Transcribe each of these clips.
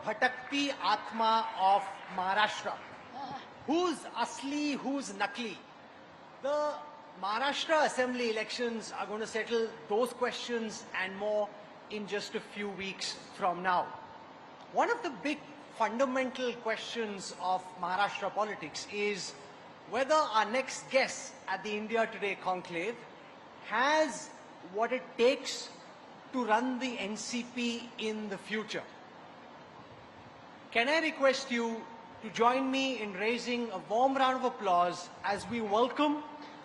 bhatakti atma of Maharashtra. Who's asli, who's nakli? The Maharashtra Assembly elections are going to settle those questions and more in just a few weeks from now. One of the big fundamental questions of Maharashtra politics is whether our next guest at the India Today Conclave has what it takes to run the NCP in the future. Can I request you to join me in raising a warm round of applause as we welcome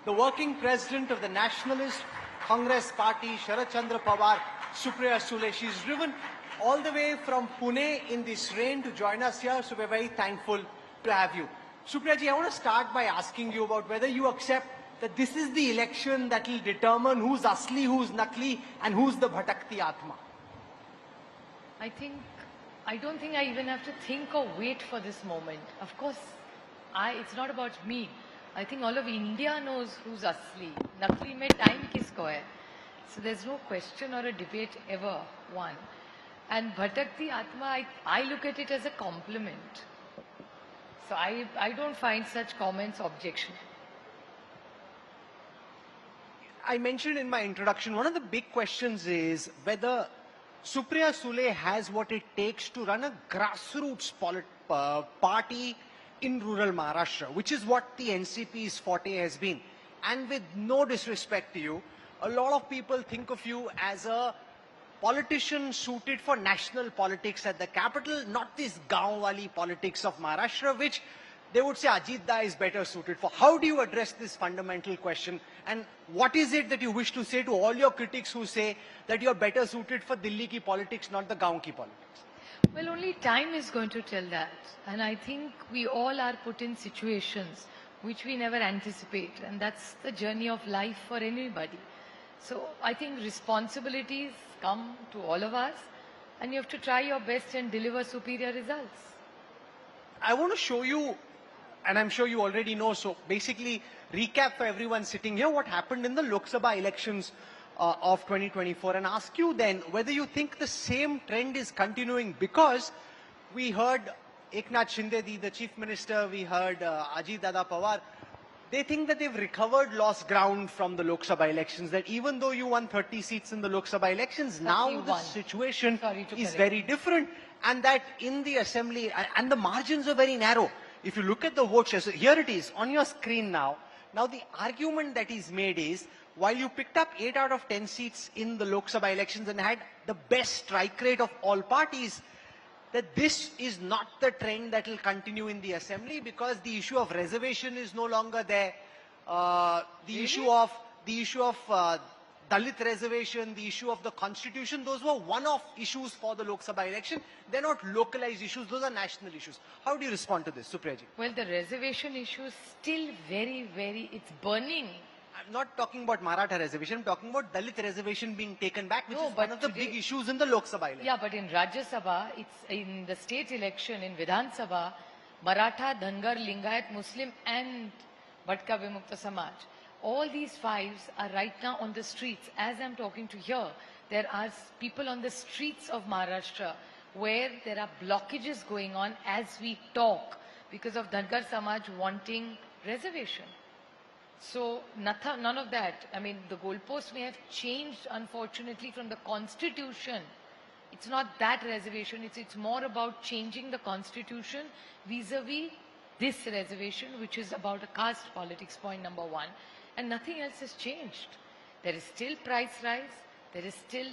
the working president of the Nationalist Congress Party, Sharad Pawar, Supriya Sule. She's driven all the way from Pune in this rain to join us here, so we're very thankful to have you. Supriya ji, I want to start by asking you about whether you accept that this is the election that will determine who's asli, who's nakli, and who's the bhatakti atma. I don't think I even have to think or wait for this moment. Of course, it's not about me. I think all of India knows who's asli. Nakli mein time kisko hai. So there's no question or a debate ever won. And bhatakti atma, I look at it as a compliment. So I don't find such comments objectionable. I mentioned in my introduction, one of the big questions is whether Supriya Sule has what it takes to run a grassroots party in rural Maharashtra, which is what the NCP's forte has been. And with no disrespect to you, a lot of people think of you as a politician suited for national politics at the capital, not this gaon-wali politics of Maharashtra, which they would say Ajit Da is better suited for. How do you address this fundamental question? And what is it that you wish to say to all your critics who say that you are better suited for Delhi ki politics, not the gaon ki politics? Well, only time is going to tell that. And I think we all are put in situations which we never anticipate. And that's the journey of life for anybody. So I think responsibilities come to all of us. And you have to try your best and deliver superior results. I want to show you, and I'm sure you already know, so basically recap for everyone sitting here what happened in the Lok Sabha elections of 2024 and ask you then whether you think the same trend is continuing, because we heard Eknath Shinde, the Chief Minister, we heard Ajit Dada Pawar. They think that they've recovered lost ground from the Lok Sabha elections, that even though you won 30 seats in the Lok Sabha elections, now the situation is very different, and that in the assembly, and the margins are very narrow. If you look at the vote share, so here it is on your screen now. Now the argument that is made is, while you picked up 8 out of 10 seats in the Lok Sabha elections and had the best strike rate of all parties, that this is not the trend that will continue in the assembly, because the issue of reservation is no longer there. The issue of Dalit reservation, the issue of the constitution, those were one-off issues for the Lok Sabha election. They're not localized issues, those are national issues. How do you respond to this, Supriya ji? Well, the reservation issue is still it's burning. I'm not talking about Maratha reservation, I'm talking about Dalit reservation being taken back, which is one of the big issues in the Lok Sabha election. Yeah, but in Rajya Sabha, it's in the state election, in Vidhan Sabha, Maratha, Dhangar, Lingayat, Muslim and Bhatka Vimukta Samaj. All these fives are right now on the streets. As I'm talking to here, there are people on the streets of Maharashtra where there are blockages going on as we talk because of Dhangar Samaj wanting reservation. So none of that. I mean, the goalposts may have changed, unfortunately, from the constitution. It's not that reservation. It's more about changing the constitution vis-a-vis this reservation, which is about a caste politics, point number one. And nothing else has changed. There is still price rise. There is still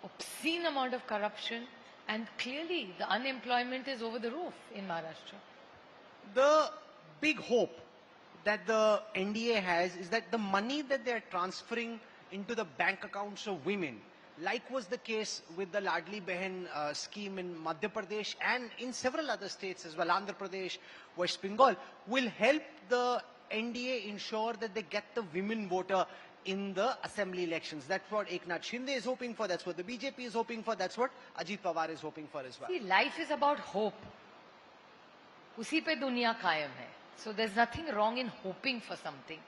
obscene amount of corruption. And clearly, the unemployment is over the roof in Maharashtra. The big hope that the NDA has is that the money that they are transferring into the bank accounts of women, like was the case with the Ladli Behan scheme in Madhya Pradesh and in several other states as well, Andhra Pradesh, West Bengal, will help the NDA ensure that they get the women voter in the assembly elections. That's what Eknath Shinde is hoping for, that's what the BJP is hoping for, that's what Ajit Pawar is hoping for as well. See, life is about hope. Usi pe duniya kayam hai. So there's nothing wrong in hoping for something.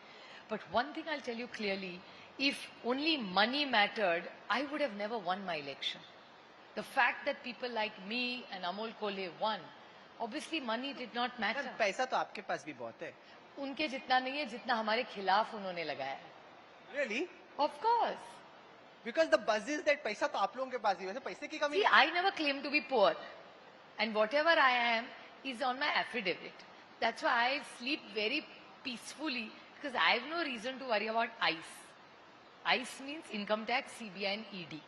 But one thing I'll tell you clearly, if only money mattered, I would have never won my election. The fact that people like me and Amol Kole won, obviously money did not matter. Ma'am पैसा तो आपके पास भी बहुत है. उनके जितना नहीं है जितना हमारे खिलाफ उन्होंने लगाया है. Really? Of course. Because the buzz is that पैसा तो आप लोगों के पास ही है. वैसे पैसे की कमी See, I never claim to be poor. And whatever I am is on my affidavit. That's why I sleep very peacefully because I have no reason to worry about ICE. ICE means income tax, CBI and ED.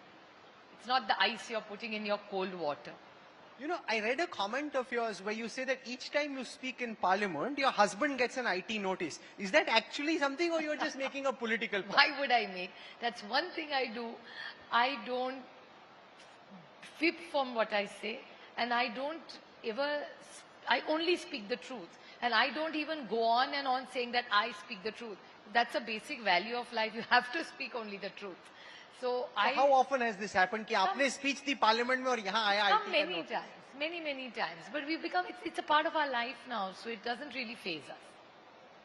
It's not the ice you're putting in your cold water. You know, I read a comment of yours where you say that each time you speak in parliament, your husband gets an IT notice. Is that actually something or you're just making a political point? Why would I make? That's one thing I do. I don't fib from what I say and I don't ever, I only speak the truth. And I don't even go on and on saying that I speak the truth. That's a basic value of life. You have to speak only the truth. So how often has this happened कि आपने speech दी parliament में और यहाँ आया IT का many notice? times, many times. But we've become, it's a part of our life now, so it doesn't really faze us.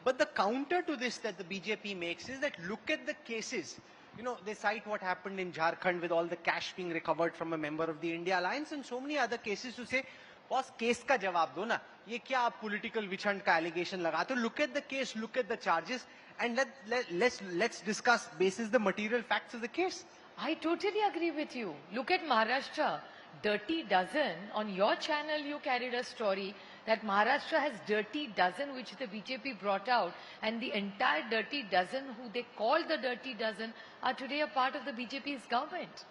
But the counter to this that the BJP makes is that look at the cases. You know, they cite what happened in Jharkhand with all the cash being recovered from a member of the India Alliance and so many other cases to say, boss, case का जवाब दो ना. ये क्या आप political witch hunt का allegation लगाते हो? Look at the case, look at the charges, and let's discuss basis the material facts of the case. I totally agree with you. Look at Maharashtra. Dirty Dozen. On your channel, you carried a story that Maharashtra has Dirty Dozen, which the BJP brought out, and the entire Dirty Dozen, who they call the Dirty Dozen, are today a part of the BJP's government.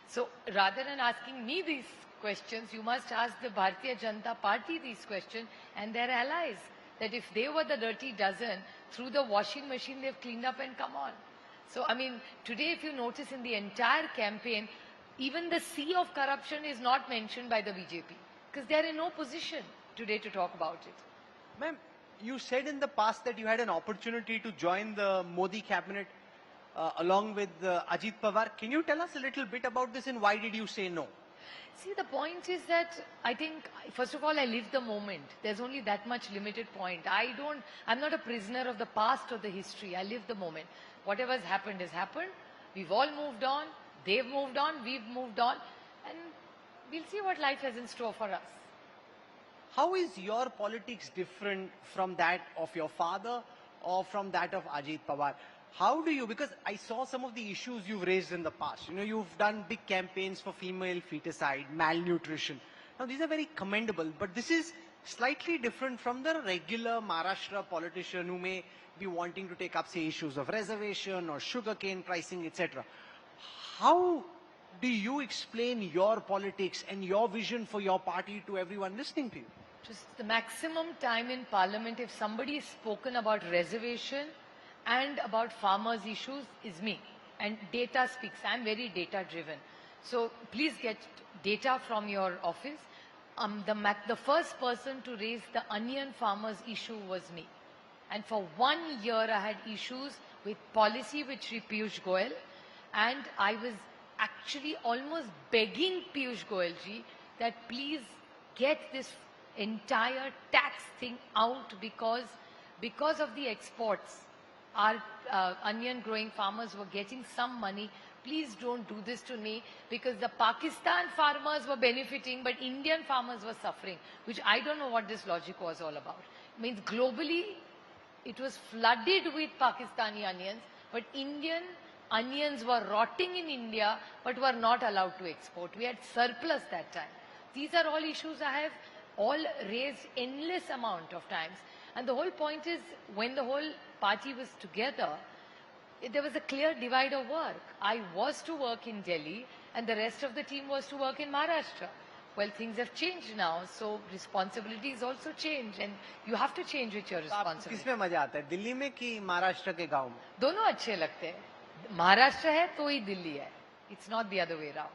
So rather than asking me these questions, you must ask the Bharatiya Janata Party these questions and their allies. That if they were the Dirty Dozen, through the washing machine they've cleaned up and come on. So I mean, today if you notice in the entire campaign, even the sea of corruption is not mentioned by the BJP because they are in no position today to talk about it. Ma'am, you said in the past that you had an opportunity to join the Modi cabinet along with Ajit Pawar. Can you tell us a little bit about this and why did you say no? See, the point is that I think, first of all, I live the moment. There's only that much limited point. I'm not a prisoner of the past or the history. I live the moment. Whatever has happened has happened. We've all moved on. They've moved on. We've moved on. And we'll see what life has in store for us. How is your politics different from that of your father or from that of Ajit Pawar? How do you, because I saw some of the issues you've raised in the past. You know, you've done big campaigns for female feticide, malnutrition. Now, these are very commendable, but this is slightly different from the regular Maharashtra politician who may be wanting to take up, say, issues of reservation or sugarcane pricing, etc. How do you explain your politics and your vision for your party to everyone listening to you? Just the maximum time in Parliament, if somebody has spoken about reservation and about farmers' issues, is me. And data speaks. I'm very data driven. So please get data from your office. The first person to raise the onion farmers issue was me. And for 1 year I had issues with policy with Shri Piyush Goyal. And I was actually almost begging Piyush Goyal ji that please get this entire tax thing out because of the exports. Our onion growing farmers were getting some money. Please don't do this to me because the Pakistan farmers were benefiting but Indian farmers were suffering, which I don't know what this logic was all about. It means globally it was flooded with Pakistani onions, but Indian onions were rotting in India but were not allowed to export. We had surplus that time. These are all issues I have all raised endless amount of times. And the whole point is, when the whole party was together, there was a clear divide of work. I was to work in Delhi and the rest of the team was to work in Maharashtra. Well, things have changed now, so responsibilities also change and you have to change with your responsibilities. किसमें मजा आता है, दिल्ली में कि महाराष्ट्र के गांव में? दोनों अच्छे लगते हैं. महाराष्ट्र है तो ही दिल्ली है. It's not the other way around.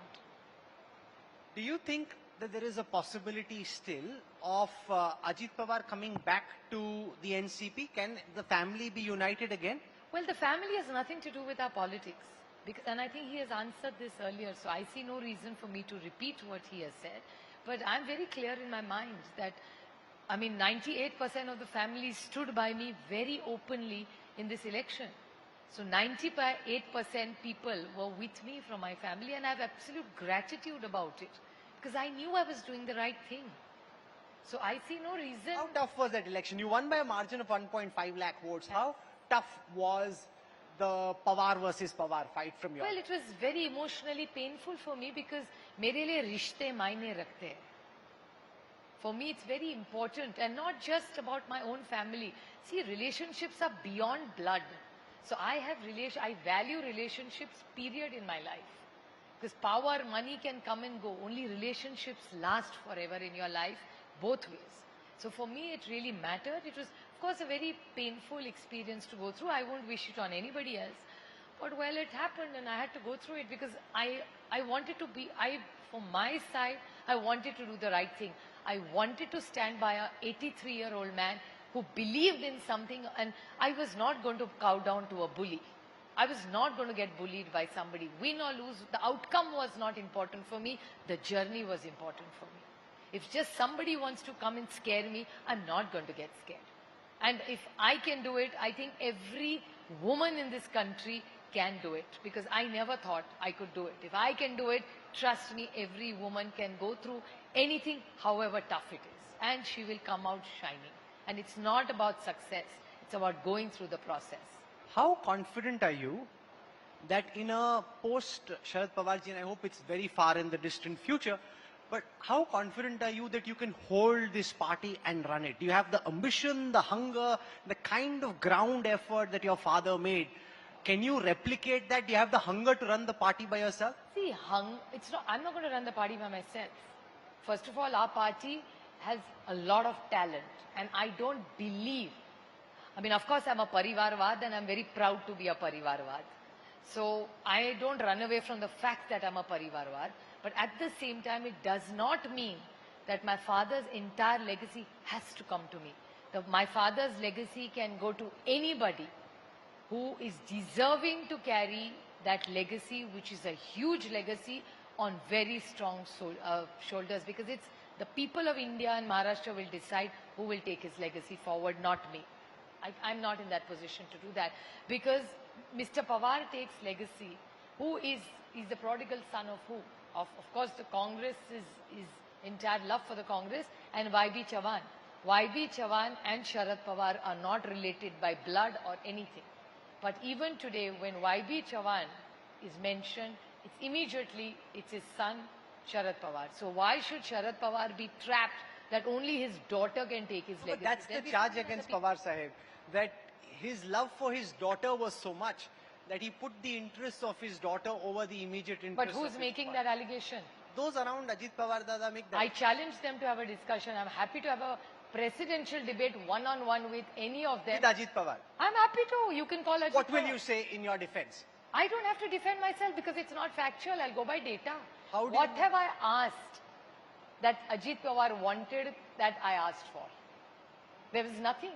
Do you think that there is a possibility still of Ajit Pawar coming back to the NCP? Can the family be united again? Well, the family has nothing to do with our politics. And I think he has answered this earlier, so I see no reason for me to repeat what he has said. But I'm very clear in my mind that, 98% of the family stood by me very openly in this election. So 98% people were with me from my family, and I have absolute gratitude about it because I knew I was doing the right thing. So I see no reason. How tough was that election? You won by a margin of 1.5 lakh votes. How tough was the Pawar versus Pawar fight from your Well, it was very emotionally painful for me because मेरे लिए रिश्ते मायने रखते हैं. For me, it's very important, and not just about my own family. See, relationships are beyond blood. So I value relationships, period, in my life. Because power, money can come and go. Only relationships last forever in your life, both ways. So for me, it really mattered. It was, of course, a very painful experience to go through. I won't wish it on anybody else. But well, it happened and I had to go through it because I wanted to be, from my side, I wanted to do the right thing. I wanted to stand by a 83-year-old man who believed in something, and I was not going to cow down to a bully. I was not going to get bullied by somebody. Win or lose, the outcome was not important for me. The journey was important for me. If just somebody wants to come and scare me, I'm not going to get scared. And if I can do it, I think every woman in this country can do it, because I never thought I could do it. If I can do it, trust me, every woman can go through anything, however tough it is, and she will come out shining. And it's not about success, it's about going through the process. How confident are you that in a post-Sharad Pawar ji, and I hope it's very far in the distant future, but how confident are you that you can hold this party and run it? Do you have the ambition, the hunger, the kind of ground effort that your father made? Can you replicate that? Do you have the hunger to run the party by yourself? See, I'm not going to run the party by myself. First of all, our party has a lot of talent, and I don't believe, I mean, of course, I'm a Parivarvad and I'm very proud to be a Parivarvad. So I don't run away from the fact that I'm a Parivarvad, but at the same time, it does not mean that my father's entire legacy has to come to me. My father's legacy can go to anybody who is deserving to carry that legacy, which is a huge legacy, on very strong shoulders, because it's the people of India and Maharashtra will decide who will take his legacy forward, not me. I'm not in that position to do that, because Mr. Pawar takes legacy. Who is the prodigal son of who? Of course, the Congress is entire love for the Congress, and YB Chavan. YB Chavan and Sharad Pawar are not related by blood or anything. But even today, when YB Chavan is mentioned, it's his son, Sharad Pawar. So why should Sharad Pawar be trapped that only his daughter can take his legacy? But that's the charge against Pawar Sahib, that his love for his daughter was so much that he put the interests of his daughter over the immediate interests. But who's making that allegation? Those around Ajit Pawar Dada make that. I challenge them to have a discussion. I'm happy to have a presidential debate one-on-one with any of them. With Ajit Pawar. I'm happy to. You can call Ajit What will Pawar. you say in your defense? I don't have to defend myself because it's not factual. I'll go by data. What have I asked that Ajit Pawar wanted that I asked for? There was nothing.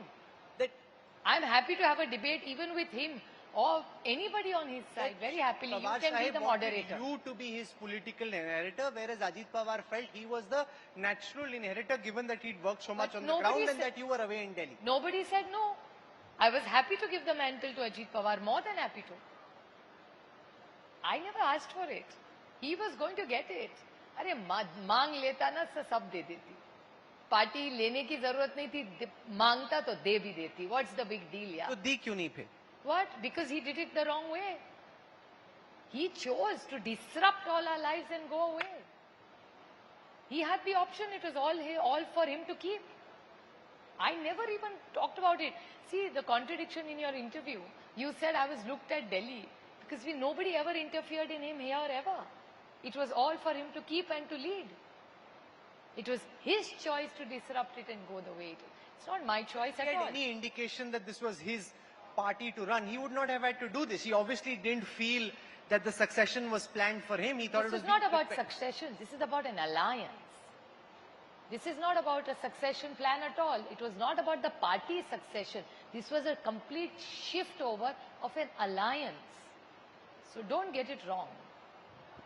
I'm happy to have a debate even with him or anybody on his side. Very happily. Pawar You can be the moderator. You to be his political inheritor, whereas Ajit Pawar felt he was the natural inheritor, given that he'd worked so much on the ground and that you were away in Delhi. Nobody said no. I was happy to give the mantle to Ajit Pawar, more than happy to. I never asked for it. He was going to get it. अरे मांग लेता ना सब दे देती. Party लेने की जरूरत नहीं थी, मांगता तो दे भी देती. What's the big deal, yeah? तो दी क्यों नहीं फिर? What? Because he did it the wrong way. He chose to disrupt all our lives and go away. He had the option. It was all for him to keep. I never even talked about it. See, the contradiction in your interview. You said I was looked at Delhi because nobody ever interfered in him here ever. It was all for him to keep and to lead. It was his choice to disrupt it and go the way it is. It's not my choice at all. Any indication that this was his party to run, he would not have had to do this. He obviously didn't feel that the succession was planned for him. He thought This it was is not about succession. This is about an alliance. This is not about a succession plan at all. It was not about the party succession. This was a complete shift over of an alliance. So don't get it wrong.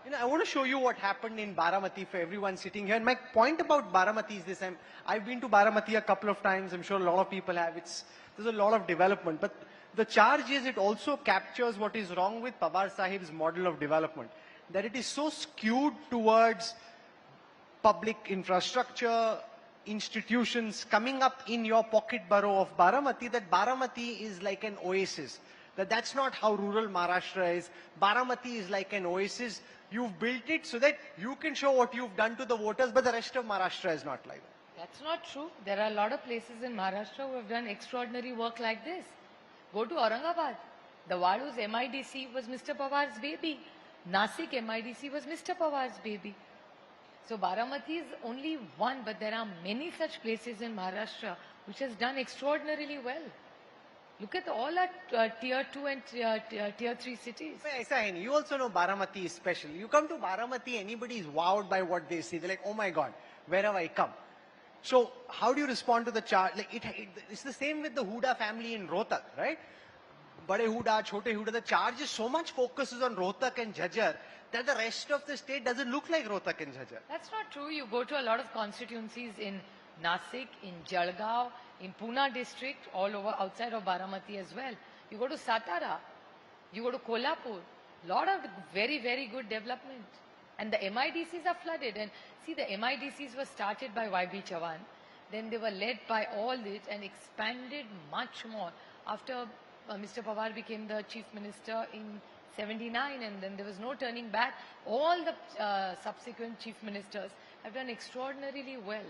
You know, I want to show you what happened in Baramati for everyone sitting here. And my point about Baramati is this. I've been to Baramati a couple of times. I'm sure a lot of people have. There's a lot of development. But The charge is it also captures what is wrong with Pawar Sahib's model of development, that it is so skewed towards public infrastructure, institutions coming up in your pocket borough of Baramati, that Baramati is like an oasis. That's not how rural Maharashtra is. Baramati is like an oasis. You've built it so that you can show what you've done to the voters, but the rest of Maharashtra is not like that. That's not true. There are a lot of places in Maharashtra who have done extraordinary work like this. Go to Aurangabad. The Vadu's MIDC was Mr. Pawar's baby. Nasik MIDC was Mr. Pawar's baby. So Baramati is only one, but there are many such places in Maharashtra which has done extraordinarily well. Look at all our tier 2 and tier 3 cities. You also know Baramati is special. You come to Baramati, anybody is wowed by what they see. They're like, oh my God, where have I come? So how do you respond to the charge? Like it's the same with the Huda family in Rohtak, right? Bade Huda, Chote Huda, the charge is so much focuses on Rohtak and Jhajjar that the rest of the state doesn't look like Rohtak and Jhajjar. That's not true. You go to a lot of constituencies in Nasik, in Jalgaon, in Pune district, all over outside of Baramati as well. You go to Satara, you go to Kolhapur, lot of very, very good development. And the MIDCs are flooded. And see, the MIDCs were started by YB Chavan. Then they were led by all this and expanded much more after Mr. Pawar became the chief minister in 79, and then there was no turning back. All the subsequent chief ministers have done extraordinarily well.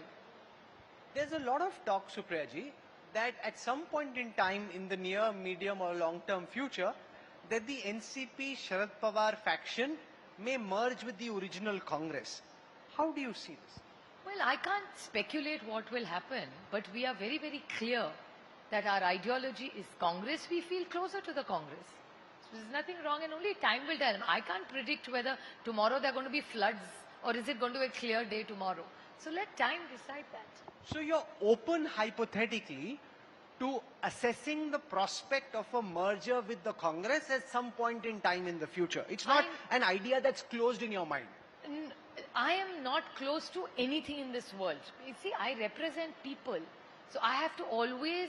There's a lot of talk, Supriya ji, that at some point in time in the near, medium or long-term future, that the NCP Sharad Pawar faction may merge with the original Congress. How do you see this? Well, I can't speculate what will happen, but we are very, very clear that our ideology is Congress. We feel closer to the Congress. So there's nothing wrong, and only time will tell. I can't predict whether tomorrow there are going to be floods or is it going to be a clear day tomorrow. So let time decide that. So you're open hypothetically to assessing the prospect of a merger with the Congress at some point in time in the future. It's not an idea that's closed in your mind. I am not close to anything in this world. You see, I represent people. So I have to always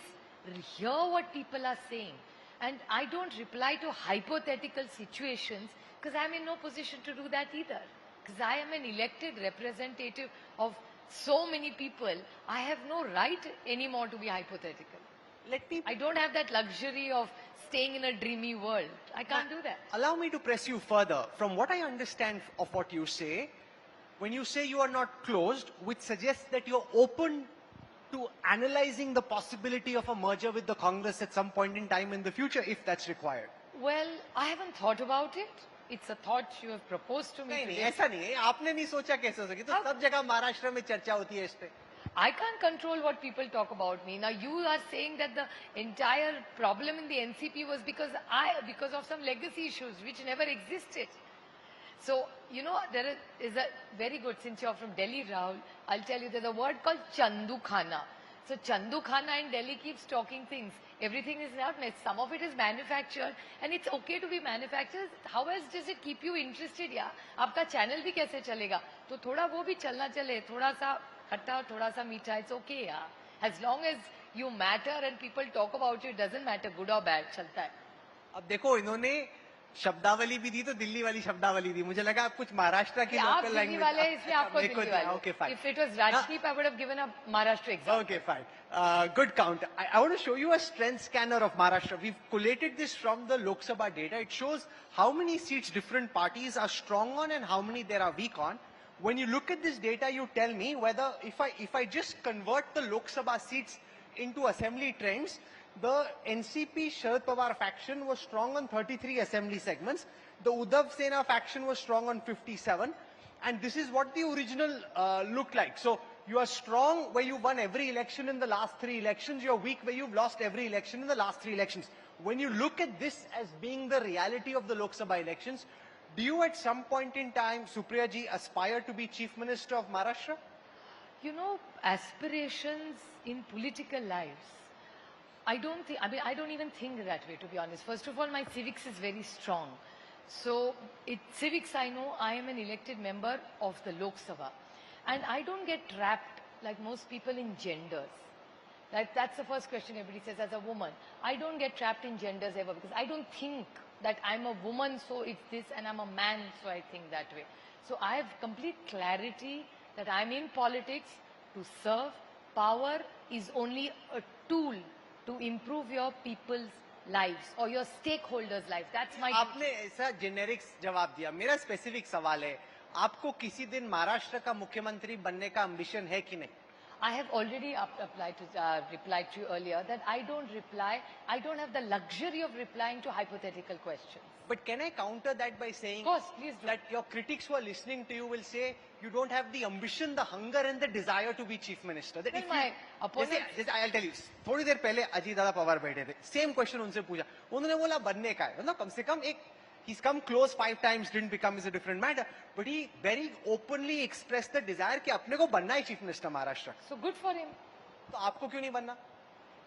hear what people are saying. And I don't reply to hypothetical situations because I'm in no position to do that either. Because I am an elected representative of so many people. I have no right anymore to be hypothetical. I don't have that luxury of staying in a dreamy world. I can't do that. Allow me to press you further. From what I understand of what you say, when you say you are not closed, which suggests that you're open to analyzing the possibility of a merger with the Congress at some point in time in the future, if that's required. Well, I haven't thought about it. It's a thought you have proposed to me. नहीं, ऐसा नहीं है. आपने नहीं सोचा कैसे हो सके? तो सब जगह महाराष्ट्र में चर्चा होती है इस पे. I can't control what people talk about me. Now you are saying that the entire problem in the NCP was because of some legacy issues which never existed. So, you know, there is a very good, since you're from Delhi, Rahul, I'll tell you there's a word called Chandu Khana. So Chandu Khana in Delhi keeps talking things. Everything is not, some of it is manufactured and it's okay to be manufactured. How else does it keep you interested? Yeah, आपका channel भी कैसे चलेगा? तो थोड़ा वो भी चलना चले, थोड़ा सा खट्टा, थोड़ा सा मीठा, it's okay, yeah. As long as you matter and people talk about you, it doesn't matter good or bad, चलता है. अब देखो इन्होंने शब्दावली भी दी तो दिल्ली वाली शब्दावली दी. मुझे लगा आप कुछ महाराष्ट्र की लोकल लैंग्वेज. आप दिल्ली वाले इसलिए आपको दिल्ली वाले. Okay, fine. If it was Rajdeep, I would have given a Maharashtra example. Okay, fine. Good count. I want to show you a strength scanner of Maharashtra. We've collated this from the Lok Sabha data. It shows how many seats different parties are strong on and how many there are weak on. When you look at this data, you tell me whether if I just convert the Lok Sabha seats into assembly trends, the NCP Sharad Pawar faction was strong on 33 assembly segments. The Uddhav Sena faction was strong on 57. And this is what the original looked like. So you are strong where you won every election in the last 3 elections. You're weak where you've lost every election in the last 3 elections. When you look at this as being the reality of the Lok Sabha elections, do you at some point in time, Supriya ji, aspire to be Chief Minister of Maharashtra? You know, aspirations in political lives, I don't even think that way, to be honest. First of all, my civics is very strong. So, civics, I know I am an elected member of the Lok Sabha. And I don't get trapped, like most people, in genders. That's the first question everybody says as a woman. I don't get trapped in genders ever because I don't think that I'm a woman, so it's this, and I'm a man, so I think that way. So I have complete clarity that I'm in politics to serve. Power is only a tool to improve your people's lives or your stakeholders' lives. That's my... आपने ऐसा generics जवाब दिया. मेरा specific सवाल है, आपको किसी दिन महाराष्ट्र का मुख्यमंत्री बनने का एम्बिशन है कि नहीं? I have already replied to you earlier that I don't have the luxury of replying to hypothetical questions. But can I counter that by saying Of course, please do. that your critics who are listening to you will say you don't have the ambition, the hunger and the desire to be chief minister? That Well, if my you, opponent- जैसे I'll tell you, थोड़ी देर पहले अजीत दादा पवार बैठे थे, same question उनसे पूछा, उन्होंने बोला बनने का है, मतलब कम से कम एक, he's come close 5 times, didn't become is a different matter, but he very openly expressed the desire कि अपने को बनना है chief minister Maharashtra. So good for him. तो आपको क्यों नहीं बनना?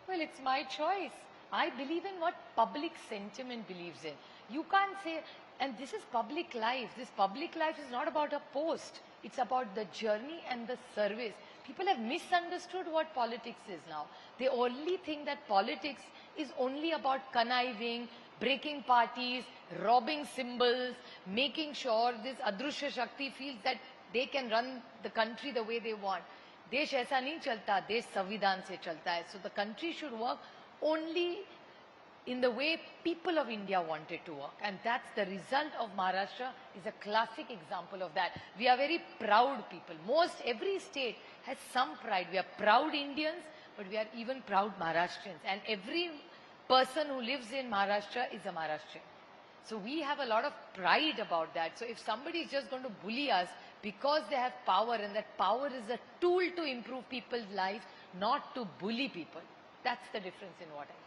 Well, it's my choice. I believe in what public sentiment believes in. You can't say, and this is public life. This public life is not about a post. It's about the journey and the service. People have misunderstood what politics is now. They only think that politics is only about conniving, breaking parties, robbing symbols, making sure this Adrushya Shakti feels that they can run the country the way they want. देश ऐसा नहीं चलता, देश संविधान से चलता है. So the country should work only in the way people of India want it to work. And that's the result of Maharashtra is a classic example of that. We are very proud people. Every state has some pride. We are proud Indians, but we are even proud Maharashtrians. And every person who lives in Maharashtra is a Maharashtrian. So we have a lot of pride about that. So if somebody is just going to bully us because they have power, and that power is a tool to improve people's lives, not to bully people, that's the difference in what I think.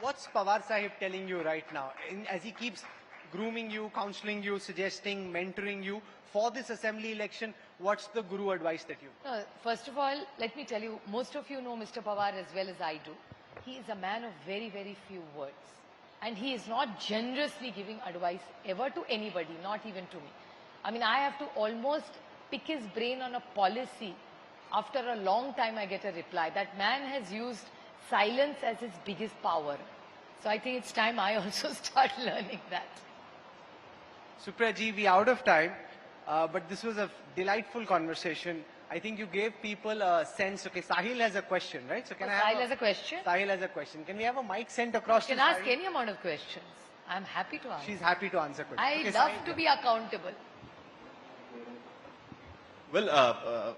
What's Pawar Sahib telling you right now? As he keeps grooming you, counseling you, suggesting, mentoring you for this assembly election, what's the guru advice that you? First of all, let me tell you, most of you know Mr. Pawar as well as I do. He is a man of very, very few words. And he is not generously giving advice ever to anybody, not even to me. I mean, I have to almost pick his brain on a policy. After a long time, I get a reply. That man has used silence as his biggest power. So I think it's time I also start learning that. Supriya ji, we are out of time, but this was a delightful conversation. I think you gave people a sense. Okay, Sahil has a question, right? So can I have Sahil has a question? Sahil has a question. Can we have a mic sent across You to can ask Sahil? any amount of questions. I'm happy to answer. She's happy to answer questions. I Okay, love Sahil, to be accountable. Well,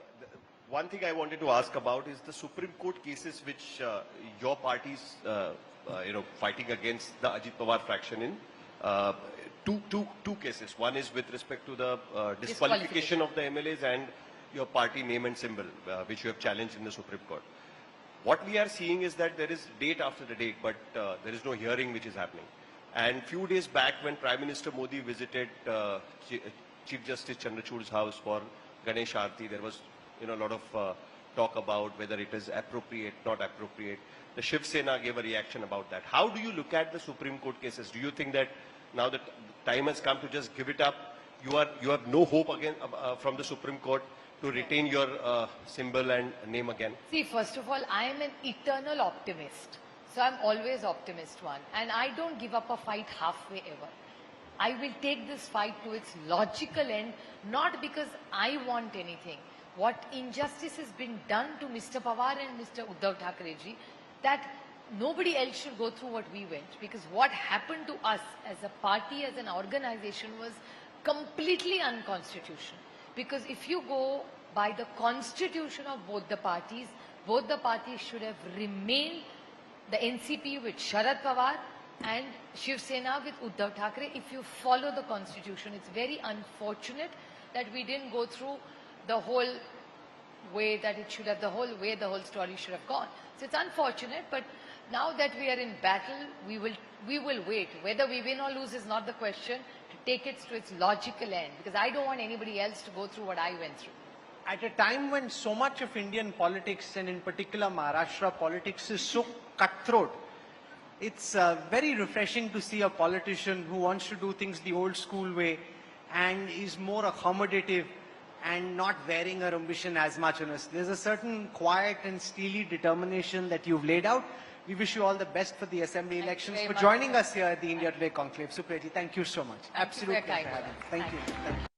one thing I wanted to ask about is the Supreme Court cases which your party's, fighting against the Ajit Pawar faction in. Two cases. One is with respect to the disqualification of the MLAs and your party name and symbol, which you have challenged in the Supreme Court. What we are seeing is that there is date after the date, but there is no hearing which is happening. And few days back, when Prime Minister Modi visited Chief Justice Chandrachud's house for Ganesh Aarti, there was a lot of talk about whether it is appropriate, not appropriate. The Shiv Sena gave a reaction about that. How do you look at the Supreme Court cases? Do you think that now that time has come to just give it up, you have no hope again from the Supreme Court to retain your symbol and name again? See, first of all, I am an eternal optimist. So I'm always optimist one. And I don't give up a fight halfway ever. I will take this fight to its logical end, not because I want anything. What injustice has been done to Mr. Pawar and Mr. Uddhav Thackerayji, that nobody else should go through what we went. Because what happened to us as a party, as an organization, was completely unconstitutional. Because if you go by the constitution of both the parties should have remained the NCP with Sharad Pawar and Shiv Sena with Uddhav Thackeray. If you follow the constitution, it's very unfortunate that we didn't go through the whole way that it should have, the whole story should have gone. So it's unfortunate, but now that we are in battle, we will wait. Whether we win or lose is not the question, to take it to its logical end, because I don't want anybody else to go through what I went through. At a time when so much of Indian politics, and in particular Maharashtra politics, is so cutthroat, it's very refreshing to see a politician who wants to do things the old school way and is more accommodative and not wearing her ambition as much on us. There's a certain quiet and steely determination that you've laid out. We wish you all the best for the assembly elections, for joining us here at the India Today Conclave. Supriya ji, thank you so much. Thank you for your Absolute pleasure kind having you. words. Thank you. Thank you.